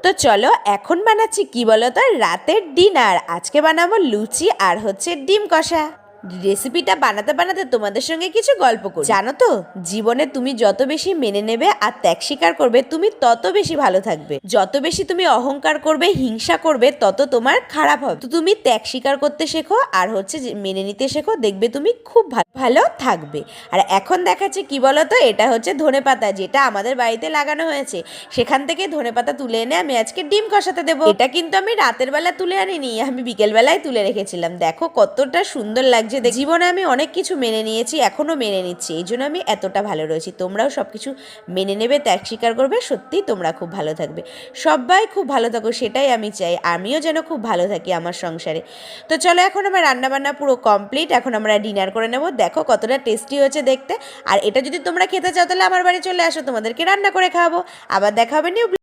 তো চলো এখন বানাচ্ছি কি বলো তো, রাতের ডিনার। আজকে বানাবো লুচি আর হচ্ছে ডিম কষা। রেসিপিটা বানাতে বানাতে তোমাদের সঙ্গে কিছু গল্প করি। জানো তো, জীবনে তুমি যত বেশি মেনে নেবে আর ত্যাগ স্বীকার করবে, তুমি তত বেশি ভালো থাকবে। যত বেশি তুমি অহংকার করবে, হিংসা করবে, তত তোমার খারাপ হবে। তো তুমি ত্যাগ স্বীকার করতে শেখো আর হচ্ছে মেনে নিতে শেখো, দেখবে তুমি খুব ভালো থাকবে। আর এখন দেখাচ্ছে কি বলো তো, এটা হচ্ছে ধনেপাতা, যেটা আমাদের বাড়িতে লাগানো হয়েছে। সেখান থেকে ধনেপাতা তুলে এনে আমি আজকে ডিম কষাতে দেবো। এটা কিন্তু আমি রাতের বেলা তুলে আনিনি, আমি বিকেল বেলায় তুলে রেখেছিলাম। দেখো কতটা সুন্দর লাগছে। জীবনে আমি অনেক কিছু মেনে নিয়েছি, এখনো মেনে নিচ্ছি, এই জন্য আমি এতটা ভালো রয়েছি। তোমরাও সব কিছু মেনে নেবে, ত্যাগ স্বীকার করবে, সত্যিই তোমরা খুব ভালো থাকবে। সবাই খুব ভালো থাকো, সেটাই আমি চাই। আমিও যেন খুব ভালো থাকি আমার সংসারে। তো চলো, এখন আমার রান্নাবান্না পুরো কমপ্লিট। এখন আমরা ডিনার করে নেব। দেখো কতটা টেস্টি হয়েছে দেখতে। আর এটা যদি তোমরা খেতে চাও তাহলে আমার বাড়ি চলে আসো, তোমাদেরকে রান্না করে খাওয়াবো। আবার দেখা হবে নিউ